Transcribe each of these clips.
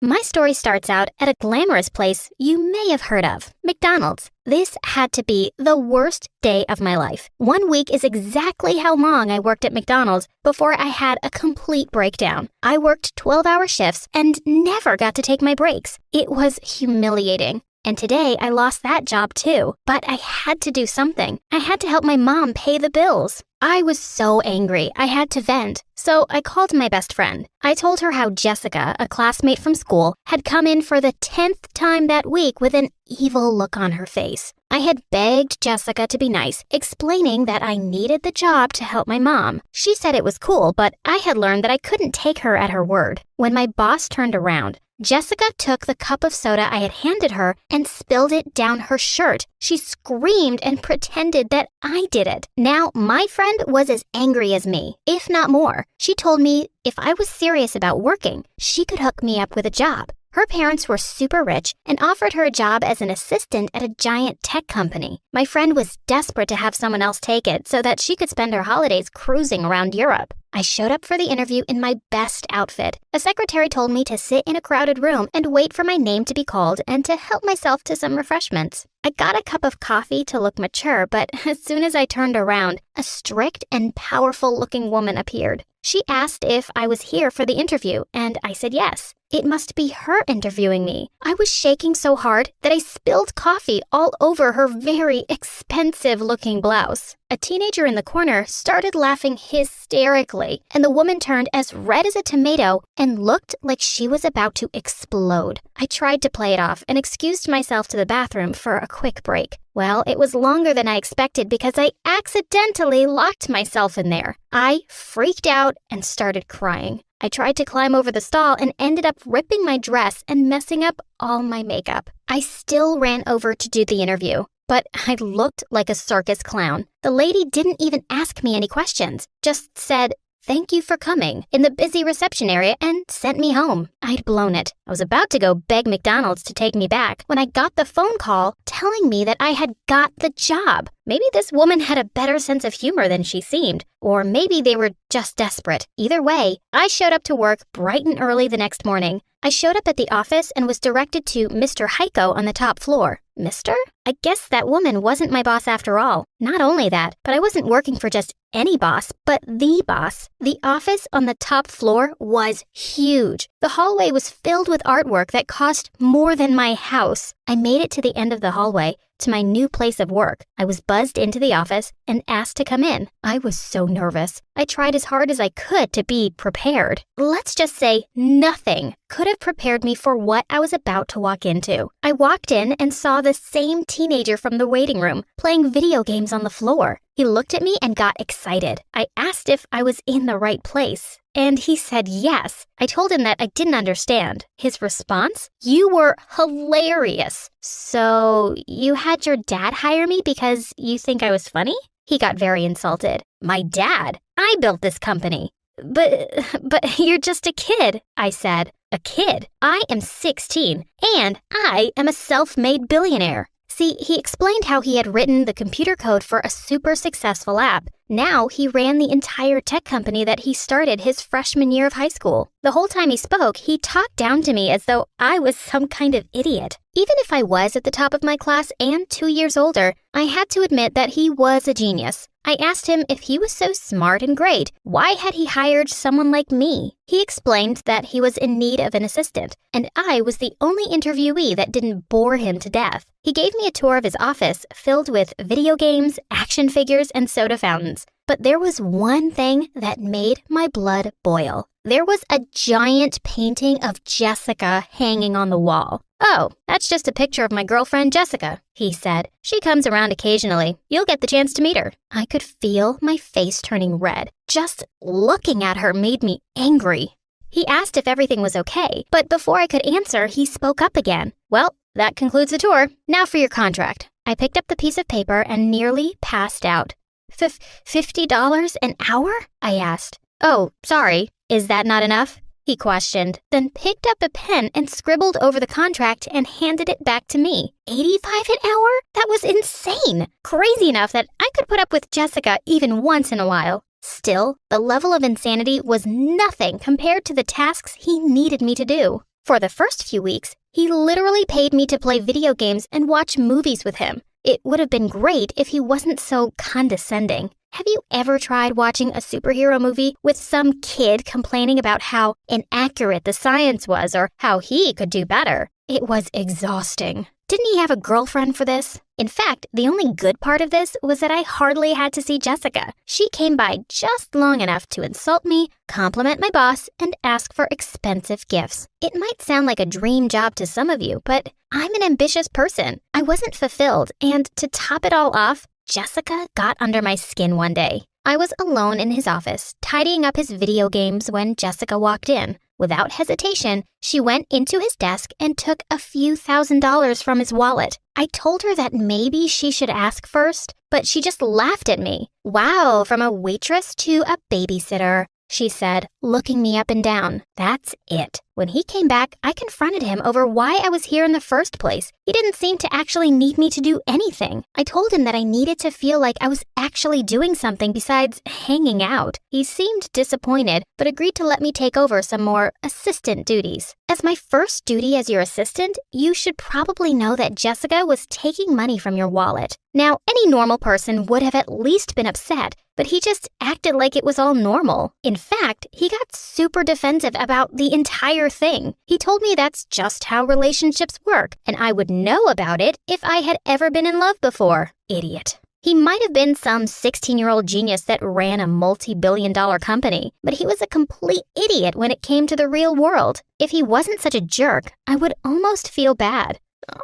My story starts out at a glamorous place you may have heard of, McDonald's. This had to be the worst day of my life. 1 week is exactly how long I worked at McDonald's before I had a complete breakdown. I worked 12-hour shifts and never got to take my breaks. It was humiliating. And today I lost that job too, but I had to do something. I had to help my mom pay the bills. I was so angry, I had to vent. So I called my best friend. I told her how Jessica, a classmate from school, had come in for the 10th time that week with an evil look on her face. I had begged Jessica to be nice, explaining that I needed the job to help my mom. She said it was cool, but I had learned that I couldn't take her at her word. When my boss turned around, Jessica took the cup of soda I had handed her and spilled it down her shirt. She screamed and pretended that I did it. Now, my friend was as angry as me, if not more. She told me if I was serious about working, she could hook me up with a job. Her parents were super rich and offered her a job as an assistant at a giant tech company. My friend was desperate to have someone else take it so that she could spend her holidays cruising around Europe. I showed up for the interview in my best outfit. A secretary told me to sit in a crowded room and wait for my name to be called and to help myself to some refreshments. I got a cup of coffee to look mature, but as soon as I turned around, a strict and powerful-looking woman appeared. She asked if I was here for the interview, and I said yes. It must be her interviewing me. I was shaking so hard that I spilled coffee all over her very expensive-looking blouse. A teenager in the corner started laughing hysterically, and the woman turned as red as a tomato and looked like she was about to explode. I tried to play it off and excused myself to the bathroom for a quick break. Well, it was longer than I expected because I accidentally locked myself in there. I freaked out and started crying. I tried to climb over the stall and ended up ripping my dress and messing up all my makeup. I still ran over to do the interview, but I looked like a circus clown. The lady didn't even ask me any questions, just said, "Thank you for coming," in the busy reception area and sent me home. I'd blown it. I was about to go beg McDonald's to take me back when I got the phone call telling me that I had got the job. Maybe this woman had a better sense of humor than she seemed, or maybe they were just desperate. Either way, I showed up to work bright and early the next morning. I showed up at the office and was directed to Mr. Heiko on the top floor. Mister? I guess that woman wasn't my boss after all. Not only that, but I wasn't working for just any boss, but the boss. The office on the top floor was huge. The hallway was filled with artwork that cost more than my house. I made it to the end of the hallway, to my new place of work. I was buzzed into the office and asked to come in. I was so nervous. I tried as hard as I could to be prepared. Let's just say nothing could have prepared me for what I was about to walk into. I walked in and saw the same teenager from the waiting room playing video games on the floor. He looked at me and got excited. I asked if I was in the right place, and he said yes. I told him that I didn't understand. His response? "You were hilarious. So you had your dad hire me because you think I was funny?" He got very insulted. "My dad? I built this company." But you're just a kid," I said. "A kid? I am 16, and I am a self-made billionaire." See, he explained how he had written the computer code for a super successful app. Now he ran the entire tech company that he started his freshman year of high school. The whole time he spoke, he talked down to me as though I was some kind of idiot. Even if I was at the top of my class and 2 years older, I had to admit that he was a genius. I asked him if he was so smart and great, why had he hired someone like me? He explained that he was in need of an assistant, and I was the only interviewee that didn't bore him to death. He gave me a tour of his office filled with video games, action figures, and soda fountains. But there was one thing that made my blood boil. There was a giant painting of Jessica hanging on the wall. "Oh, that's just a picture of my girlfriend Jessica," he said. "She comes around occasionally. You'll get the chance to meet her." I could feel my face turning red. Just looking at her made me angry. He asked if everything was okay, but before I could answer, he spoke up again. "Well, that concludes the tour. Now for your contract." I picked up the piece of paper and nearly passed out. $50 an hour? I asked. "Oh, sorry. Is that not enough?" he questioned, then picked up a pen and scribbled over the contract and handed it back to me. $85 an hour? That was insane. Crazy enough that I could put up with Jessica even once in a while. Still, the level of insanity was nothing compared to the tasks he needed me to do. For the first few weeks, he literally paid me to play video games and watch movies with him. It would have been great if he wasn't so condescending. Have you ever tried watching a superhero movie with some kid complaining about how inaccurate the science was or how he could do better? It was exhausting. Didn't he have a girlfriend for this? In fact, the only good part of this was that I hardly had to see Jessica. She came by just long enough to insult me, compliment my boss, and ask for expensive gifts. It might sound like a dream job to some of you, but I'm an ambitious person. I wasn't fulfilled, and to top it all off, Jessica got under my skin one day. I was alone in his office, tidying up his video games when Jessica walked in. Without hesitation, she went into his desk and took a few $1,000s from his wallet. I told her that maybe she should ask first, but she just laughed at me. "Wow, from a waitress to a babysitter," she said, looking me up and down. That's it. When he came back, I confronted him over why I was here in the first place. He didn't seem to actually need me to do anything. I told him that I needed to feel like I was actually doing something besides hanging out. He seemed disappointed, but agreed to let me take over some more assistant duties. As my first duty as your assistant, you should probably know that Jessica was taking money from your wallet. Now, any normal person would have at least been upset, but he just acted like it was all normal. In fact, he got super defensive about the entire thing. He told me that's just how relationships work, and I would know about it if I had ever been in love before. Idiot. He might have been some 16-year-old genius that ran a multi-billion-dollar company, but he was a complete idiot when it came to the real world. If he wasn't such a jerk, I would almost feel bad.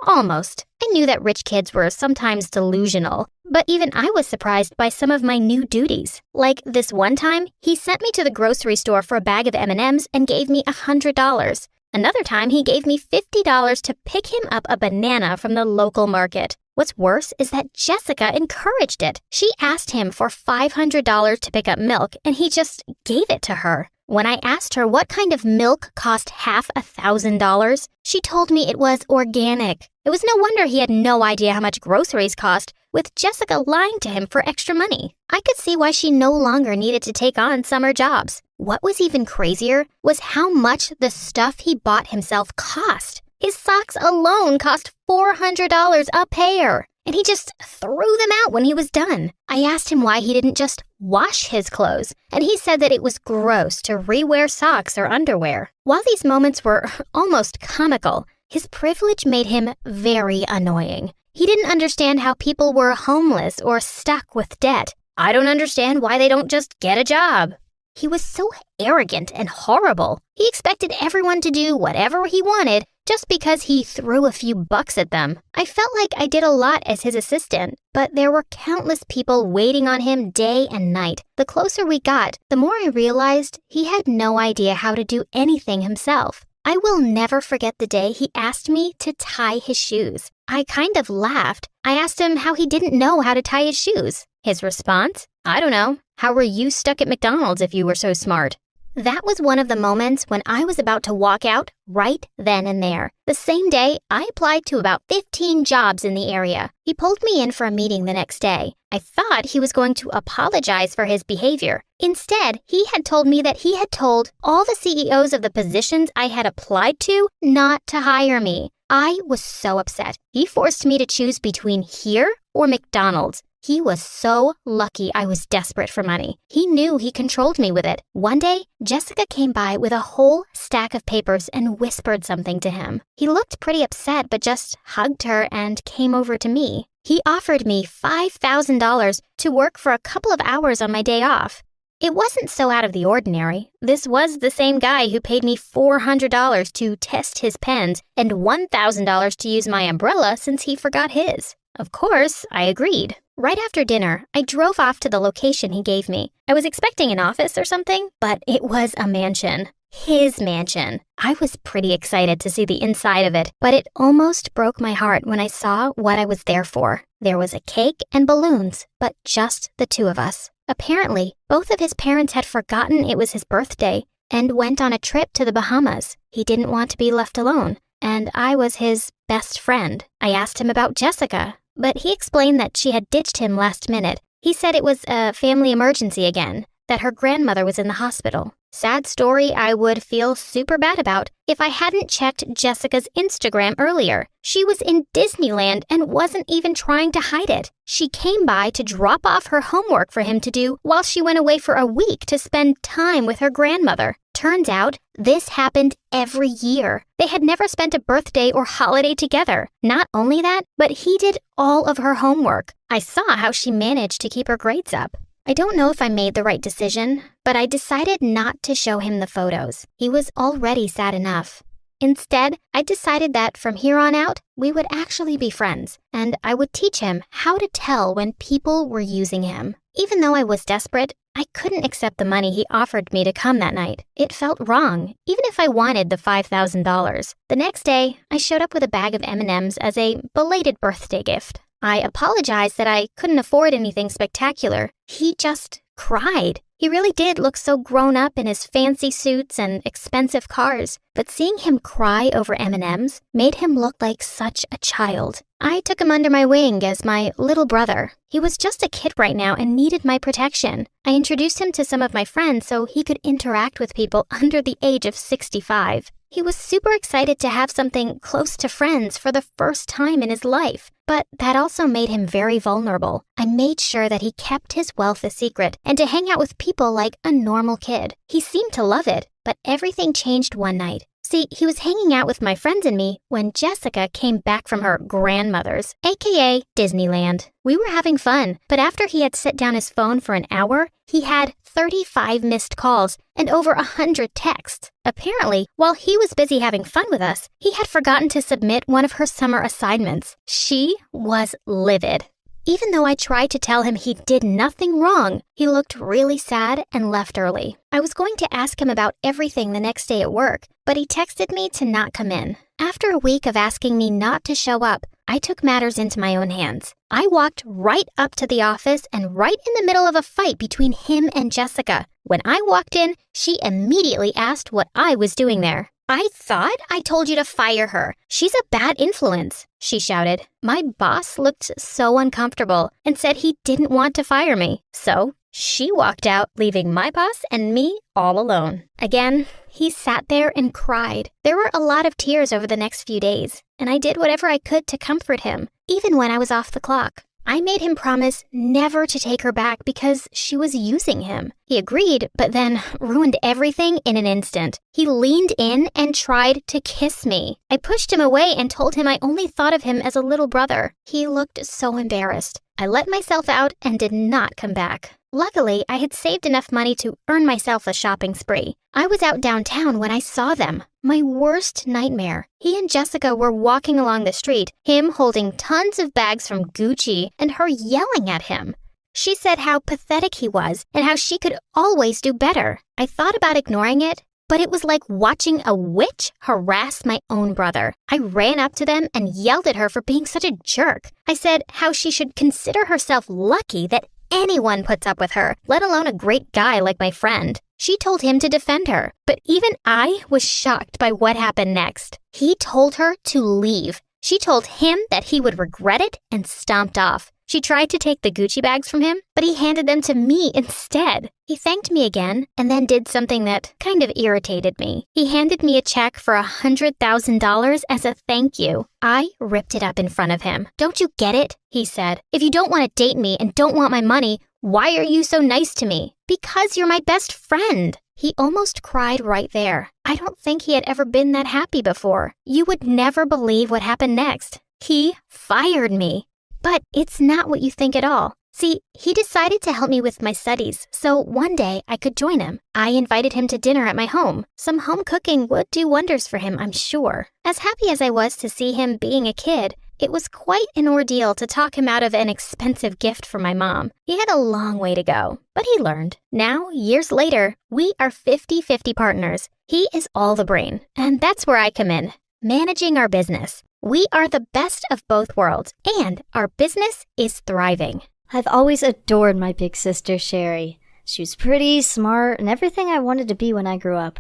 Almost. I knew that rich kids were sometimes delusional, but even I was surprised by some of my new duties. Like this one time, he sent me to the grocery store for a bag of M&Ms and gave me $100. Another time, he gave me $50 to pick him up a banana from the local market. What's worse is that Jessica encouraged it. She asked him for $500 to pick up milk, and he just gave it to her. When I asked her what kind of milk cost half $1,000, she told me it was organic. It was no wonder he had no idea how much groceries cost, with Jessica lying to him for extra money. I could see why she no longer needed to take on summer jobs. What was even crazier was how much the stuff he bought himself cost. His socks alone cost $400 a pair, and he just threw them out when he was done. I asked him why he didn't just wash his clothes, and he said that it was gross to re-wear socks or underwear. While these moments were almost comical, his privilege made him very annoying. He didn't understand how people were homeless or stuck with debt. I don't understand why they don't just get a job. He was so arrogant and horrible. He expected everyone to do whatever he wanted just because he threw a few bucks at them. I felt like I did a lot as his assistant, but there were countless people waiting on him day and night. The closer we got, the more I realized he had no idea how to do anything himself. I will never forget the day he asked me to tie his shoes. I kind of laughed. I asked him how he didn't know how to tie his shoes. His response? I don't know. How were you stuck at McDonald's if you were so smart? That was one of the moments when I was about to walk out right then and there. The same day, I applied to about 15 jobs in the area. He pulled me in for a meeting the next day. I thought he was going to apologize for his behavior. Instead, he had told me that he had told all the CEOs of the positions I had applied to not to hire me. I was so upset. He forced me to choose between here or McDonald's. He was so lucky I was desperate for money. He knew he controlled me with it. One day, Jessica came by with a whole stack of papers and whispered something to him. He looked pretty upset but just hugged her and came over to me. He offered me $5,000 to work for a couple of hours on my day off. It wasn't so out of the ordinary. This was the same guy who paid me $400 to test his pens and $1,000 to use my umbrella since he forgot his. Of course, I agreed. Right after dinner, I drove off to the location he gave me. I was expecting an office or something, but it was a mansion. His mansion. I was pretty excited to see the inside of it, but it almost broke my heart when I saw what I was there for. There was a cake and balloons, but just the two of us. Apparently, both of his parents had forgotten it was his birthday and went on a trip to the Bahamas. He didn't want to be left alone, and I was his best friend. I asked him about Jessica, but he explained that she had ditched him last minute. He said it was a family emergency again, that her grandmother was in the hospital. Sad story I would feel super bad about if I hadn't checked Jessica's Instagram earlier. She was in Disneyland and wasn't even trying to hide it. She came by to drop off her homework for him to do while she went away for a week to spend time with her grandmother. Turns out, this happened every year. They had never spent a birthday or holiday together. Not only that, but he did all of her homework. I saw how she managed to keep her grades up. I don't know if I made the right decision, but I decided not to show him the photos. He was already sad enough. Instead, I decided that from here on out, we would actually be friends, and I would teach him how to tell when people were using him. Even though I was desperate, I couldn't accept the money he offered me to come that night. It felt wrong, even if I wanted the $5,000. The next day, I showed up with a bag of M&Ms as a belated birthday gift. I apologized that I couldn't afford anything spectacular. He just cried. He really did look so grown up in his fancy suits and expensive cars, but seeing him cry over M&Ms made him look like such a child. I took him under my wing as my little brother. He was just a kid right now and needed my protection. I introduced him to some of my friends so he could interact with people under the age of 65. He was super excited to have something close to friends for the first time in his life, but that also made him very vulnerable. I made sure that he kept his wealth a secret and to hang out with people like a normal kid. He seemed to love it, but everything changed one night. See, he was hanging out with my friends and me when Jessica came back from her grandmother's, aka Disneyland. We were having fun, but after he had set down his phone for an hour, he had 35 missed calls and over 100 texts. Apparently, while he was busy having fun with us, he had forgotten to submit one of her summer assignments. She was livid. Even though I tried to tell him he did nothing wrong, he looked really sad and left early. I was going to ask him about everything the next day at work, but he texted me to not come in. After a week of asking me not to show up, I took matters into my own hands. I walked right up to the office and right in the middle of a fight between him and Jessica. When I walked in, she immediately asked what I was doing there. "I thought I told you to fire her. She's a bad influence," she shouted. My boss looked so uncomfortable and said he didn't want to fire me. So she walked out, leaving my boss and me all alone. Again, he sat there and cried. There were a lot of tears over the next few days, and I did whatever I could to comfort him, even when I was off the clock. I made him promise never to take her back because she was using him. He agreed, but then ruined everything in an instant. He leaned in and tried to kiss me. I pushed him away and told him I only thought of him as a little brother. He looked so embarrassed. I let myself out and did not come back. Luckily, I had saved enough money to earn myself a shopping spree. I was out downtown when I saw them. My worst nightmare. He and Jessica were walking along the street, him holding tons of bags from Gucci and her yelling at him. She said how pathetic he was and how she could always do better. I thought about ignoring it, but it was like watching a witch harass my own brother. I ran up to them and yelled at her for being such a jerk. I said how she should consider herself lucky that anyone puts up with her, let alone a great guy like my friend. She told him to defend her, but even I was shocked by what happened next. He told her to leave. She told him that he would regret it and stomped off. She tried to take the Gucci bags from him, but he handed them to me instead. He thanked me again and then did something that kind of irritated me. He handed me a check for $100,000 as a thank you. I ripped it up in front of him. "Don't you get it?" he said. "If you don't want to date me and don't want my money, why are you so nice to me?" "Because you're my best friend." He almost cried right there. I don't think he had ever been that happy before. You would never believe what happened next. He fired me. But it's not what you think at all. See, he decided to help me with my studies, so one day I could join him. I invited him to dinner at my home. Some home cooking would do wonders for him, I'm sure. As happy as I was to see him being a kid, it was quite an ordeal to talk him out of an expensive gift for my mom. He had a long way to go, but he learned. Now, years later, we are 50-50 partners. He is all the brain, and that's where I come in, managing our business. We are the best of both worlds, and our business is thriving. I've always adored my big sister, Sherry. She was pretty, smart, and everything I wanted to be when I grew up.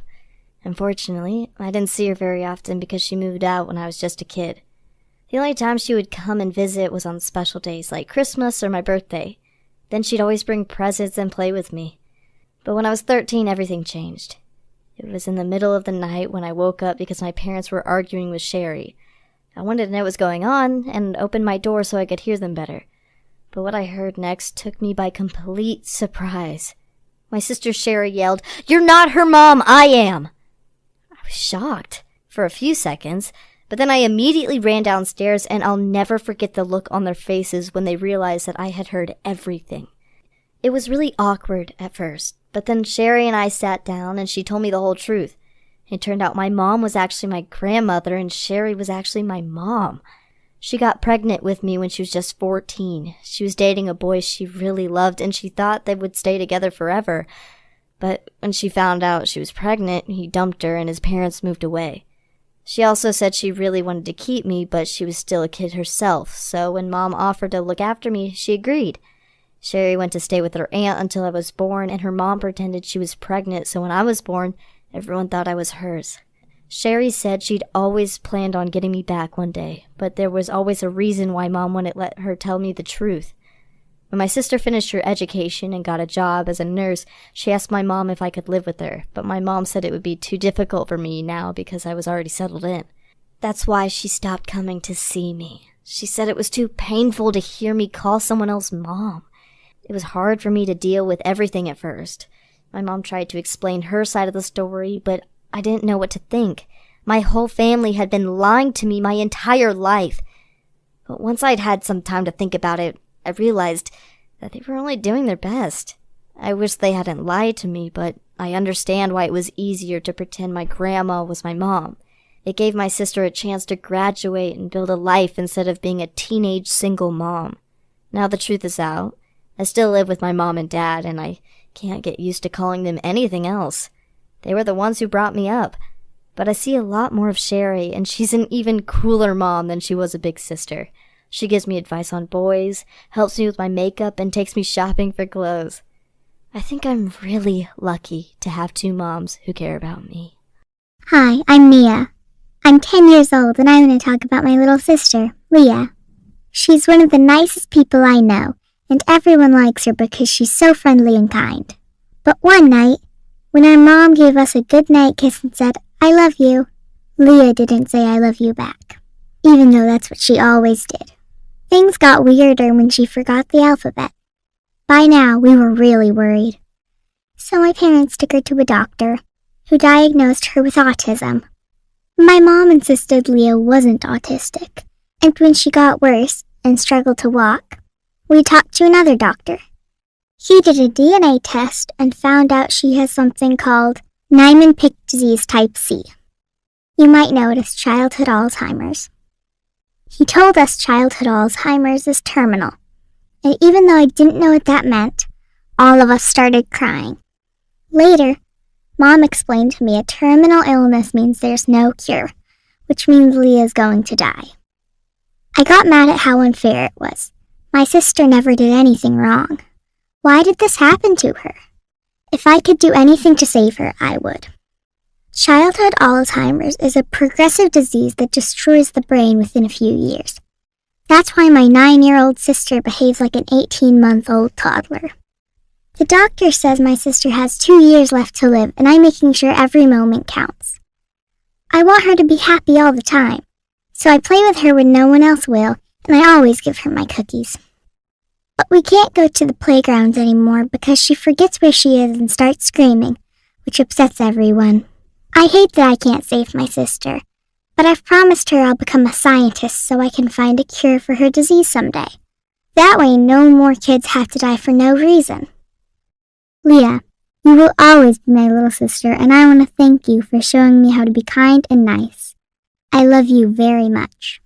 Unfortunately, I didn't see her very often because she moved out when I was just a kid. The only time she would come and visit was on special days like Christmas or my birthday. Then she'd always bring presents and play with me. But when I was 13, everything changed. It was in the middle of the night when I woke up because my parents were arguing with Sherry. I wanted to know what was going on and opened my door so I could hear them better. But what I heard next took me by complete surprise. My sister Sherry yelled, "You're not her mom, I am!" I was shocked for a few seconds, but then I immediately ran downstairs, and I'll never forget the look on their faces when they realized that I had heard everything. It was really awkward at first, but then Sherry and I sat down and she told me the whole truth. It turned out my mom was actually my grandmother and Sherry was actually my mom. She got pregnant with me when she was just 14. She was dating a boy she really loved and she thought they would stay together forever. But when she found out she was pregnant, he dumped her and his parents moved away. She also said she really wanted to keep me, but she was still a kid herself, so when Mom offered to look after me, she agreed. Sherry went to stay with her aunt until I was born, and her mom pretended she was pregnant, so when I was born, everyone thought I was hers. Sherry said she'd always planned on getting me back one day, but there was always a reason why Mom wouldn't let her tell me the truth. When my sister finished her education and got a job as a nurse, she asked my mom if I could live with her, but my mom said it would be too difficult for me now because I was already settled in. That's why she stopped coming to see me. She said it was too painful to hear me call someone else mom. It was hard for me to deal with everything at first. My mom tried to explain her side of the story, but I didn't know what to think. My whole family had been lying to me my entire life. But once I'd had some time to think about it, I realized that they were only doing their best. I wish they hadn't lied to me, but I understand why it was easier to pretend my grandma was my mom. It gave my sister a chance to graduate and build a life instead of being a teenage single mom. Now the truth is out. I still live with my mom and dad, and I can't get used to calling them anything else. They were the ones who brought me up. But I see a lot more of Sherry, and she's an even cooler mom than she was a big sister. She gives me advice on boys, helps me with my makeup, and takes me shopping for clothes. I think I'm really lucky to have two moms who care about me. Hi, I'm Mia. I'm 10 years old, and I'm going to talk about my little sister, Leah. She's one of the nicest people I know, and everyone likes her because she's so friendly and kind. But one night, when our mom gave us a goodnight kiss and said, "I love you," Leah didn't say "I love you" back, even though that's what she always did. Things got weirder when she forgot the alphabet. By now, we were really worried. So my parents took her to a doctor, who diagnosed her with autism. My mom insisted Leah wasn't autistic, and when she got worse and struggled to walk, we talked to another doctor. He did a DNA test and found out she has something called Niemann-Pick disease type C. You might know it as childhood Alzheimer's. He told us childhood Alzheimer's is terminal, and even though I didn't know what that meant, all of us started crying. Later, Mom explained to me a terminal illness means there's no cure, which means Leah's going to die. I got mad at how unfair it was. My sister never did anything wrong. Why did this happen to her? If I could do anything to save her, I would. Childhood Alzheimer's is a progressive disease that destroys the brain within a few years. That's why my 9-year-old sister behaves like an 18-month-old toddler. The doctor says my sister has 2 years left to live, and I'm making sure every moment counts. I want her to be happy all the time, so I play with her when no one else will, and I always give her my cookies. But we can't go to the playgrounds anymore because she forgets where she is and starts screaming, which upsets everyone. I hate that I can't save my sister, but I've promised her I'll become a scientist so I can find a cure for her disease someday. That way no more kids have to die for no reason. Leah, you will always be my little sister, and I want to thank you for showing me how to be kind and nice. I love you very much.